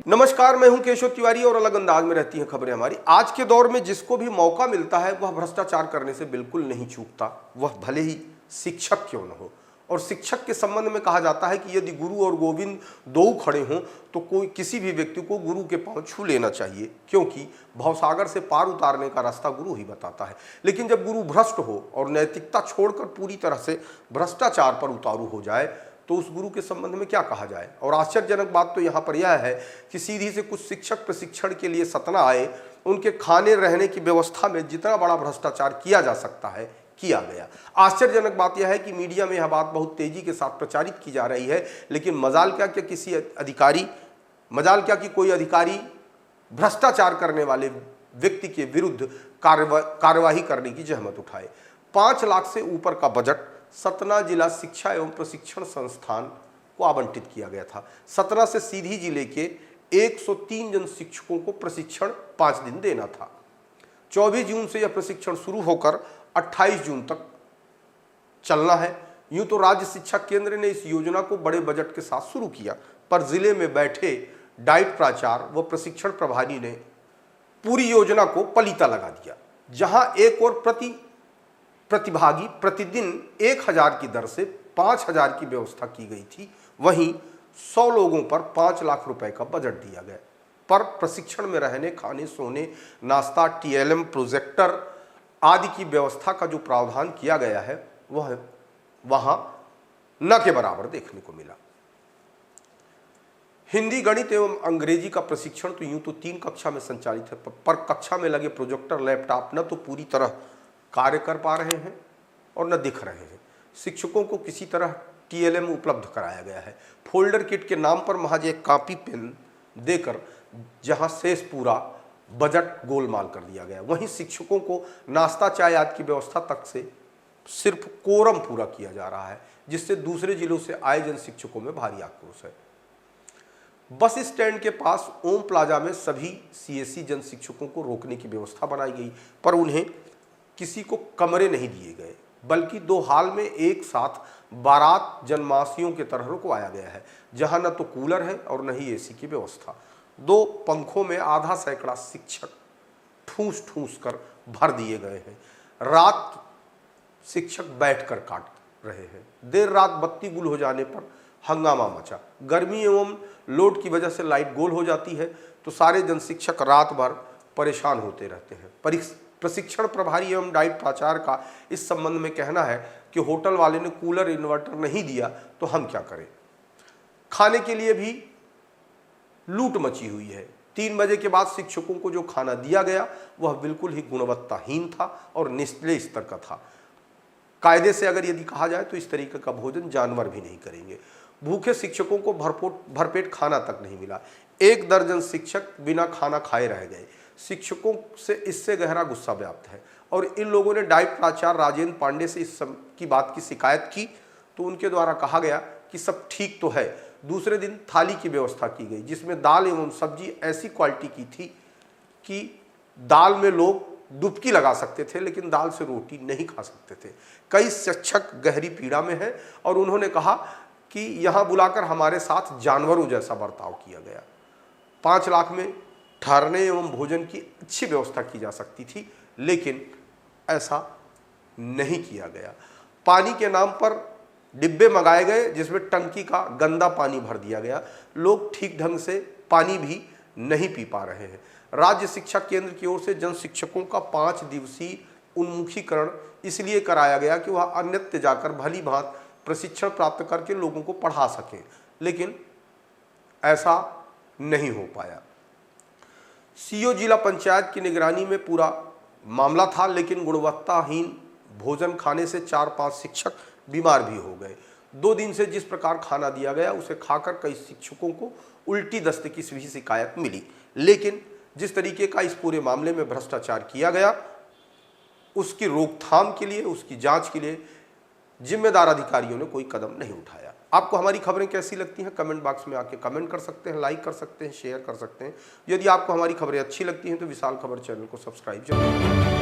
नमस्कार, मैं हूं केशव तिवारी और अलग अंदाज में रहती हैं खबरें हमारी। आज के दौर में जिसको भी मौका मिलता है वह भ्रष्टाचार करने से बिल्कुल नहीं चूकता, वह भले ही शिक्षक क्यों न हो। और शिक्षक के संबंध में कहा जाता है कि यदि गुरु और गोविंद दो खड़े हों तो कोई किसी भी व्यक्ति को गुरु के पांव छू लेना चाहिए, क्योंकि भवसागर से पार उतारने का रास्ता गुरु ही बताता है। लेकिन जब गुरु भ्रष्ट हो और नैतिकता छोड़कर पूरी तरह से भ्रष्टाचार पर उतारू हो जाए तो उस गुरु के संबंध में क्या कहा जाए। और आश्चर्यजनक बात तो यहाँ पर यह है कि सीधी से कुछ शिक्षक प्रशिक्षण के लिए सतना आए, उनके खाने रहने की व्यवस्था में जितना बड़ा भ्रष्टाचार किया जा सकता है किया गया। आश्चर्यजनक बात यह है कि मीडिया में यह बात बहुत तेजी के साथ प्रचारित की जा रही है, लेकिन मजाल क्या कि कोई अधिकारी भ्रष्टाचार करने वाले व्यक्ति के विरुद्ध कार्यवाही करने की जहमत उठाए। 5 लाख से ऊपर का बजट सतना जिला शिक्षा एवं प्रशिक्षण संस्थान को आवंटित किया गया था। सतना से सीधी जिले के 103 जन शिक्षकों को प्रशिक्षण 5 दिन देना था। 24 जून से यह प्रशिक्षण शुरू होकर 28 जून तक चलना है। यूं तो राज्य शिक्षा केंद्र ने इस योजना को बड़े बजट के साथ शुरू किया, पर जिले में बैठे डाइट प्राचार्य व प्रशिक्षण प्रभारी ने पूरी योजना को पलीता लगा दिया। जहां एक और प्रतिभागी प्रतिदिन 1000 की दर से 5000 की व्यवस्था की गई थी, वहीं 100 लोगों पर 5 लाख रुपए का बजट दिया गया। पर प्रशिक्षण में रहने, खाने, सोने, नाश्ता, TLM, प्रोजेक्टर आदि की व्यवस्था का जो प्रावधान किया गया है वह वहां न के बराबर देखने को मिला। हिंदी, गणित एवं अंग्रेजी का प्रशिक्षण तो यूं तो 3 कक्षा में संचालित है, पर कक्षा में लगे प्रोजेक्टर, लैपटॉप न तो पूरी तरह कार्य कर पा रहे हैं और न दिख रहे हैं। शिक्षकों को किसी तरह TLM उपलब्ध कराया गया है। फोल्डर किट के नाम पर महज एक कॉपी पेन देकर जहां शेष पूरा बजट गोलमाल कर दिया गया। वहीं शिक्षकों को नाश्ता, चाय आदि की व्यवस्था तक से सिर्फ कोरम पूरा किया जा रहा है, जिससे दूसरे जिलों से आए जन शिक्षकों में भारी आक्रोश है। बस स्टैंड के पास ओम प्लाजा में सभी CSE जन शिक्षकों को रोकने की व्यवस्था बनाई गई, पर उन्हें किसी को कमरे नहीं दिए गए, बल्कि 2 हाल में एक साथ बारात जन्मासियों के तरह रुकवाया गया है, जहां न तो कूलर है और न ही AC की व्यवस्था। 2 पंखों में आधा सैकड़ा शिक्षक ठूस ठूस कर भर दिए गए हैं। रात शिक्षक बैठकर काट रहे हैं। देर रात बत्ती गुल हो जाने पर हंगामा मचा। गर्मी एवं लोड की वजह से लाइट गोल हो जाती है तो सारे जन शिक्षक रात भर परेशान होते रहते हैं। प्रशिक्षण प्रभारी एवं डाइट प्राचार्य का इस संबंध में कहना है कि होटल वाले ने कूलर, इन्वर्टर नहीं दिया तो हम क्या करें। खाने के लिए भी लूट मची हुई है। 3 बजे के बाद शिक्षकों को जो खाना दिया गया वह बिल्कुल ही गुणवत्ताहीन था और निचले स्तर का था। कायदे से अगर यदि कहा जाए तो इस तरीके का भोजन जानवर भी नहीं करेंगे। भूखे शिक्षकों को भरपेट खाना तक नहीं मिला। 1 दर्जन शिक्षक बिना खाना खाए रह गए। शिक्षकों से इससे गहरा गुस्सा व्याप्त है और इन लोगों ने डाइट प्राचार्य राजेंद्र पांडे से इस की बात की शिकायत की तो उनके द्वारा कहा गया कि सब ठीक तो है। दूसरे दिन थाली की व्यवस्था की गई, जिसमें दाल एवं सब्जी ऐसी क्वालिटी की थी कि दाल में लोग डुबकी लगा सकते थे, लेकिन दाल से रोटी नहीं खा सकते थे। कई शिक्षक गहरी पीड़ा में हैं और उन्होंने कहा कि यहाँ बुलाकर हमारे साथ जानवरों जैसा बर्ताव किया गया। 5 लाख में ठहरने एवं भोजन की अच्छी व्यवस्था की जा सकती थी, लेकिन ऐसा नहीं किया गया। पानी के नाम पर डिब्बे मंगाए गए, जिसमें टंकी का गंदा पानी भर दिया गया। लोग ठीक ढंग से पानी भी नहीं पी पा रहे हैं। राज्य शिक्षा केंद्र की ओर से जन शिक्षकों का 5 दिवसीय उन्मुखीकरण इसलिए कराया गया कि वह अन्यत्र जाकर भली भांति प्रशिक्षण प्राप्त करके लोगों को पढ़ा सकें, लेकिन ऐसा नहीं हो पाया। CO जिला पंचायत की निगरानी में पूरा मामला था, लेकिन गुणवत्ताहीन भोजन खाने से 4-5 शिक्षक बीमार भी हो गए। 2 दिन से जिस प्रकार खाना दिया गया उसे खाकर कई शिक्षकों को उल्टी दस्त की भी शिकायत मिली, लेकिन जिस तरीके का इस पूरे मामले में भ्रष्टाचार किया गया उसकी रोकथाम के लिए, उसकी जांच के लिए जिम्मेदार अधिकारियों ने कोई कदम नहीं उठाया। आपको हमारी खबरें कैसी लगती हैं कमेंट बॉक्स में आके कमेंट कर सकते हैं, लाइक कर सकते हैं, शेयर कर सकते हैं। यदि आपको हमारी खबरें अच्छी लगती हैं तो विशाल खबर चैनल को सब्सक्राइब जरूर करें।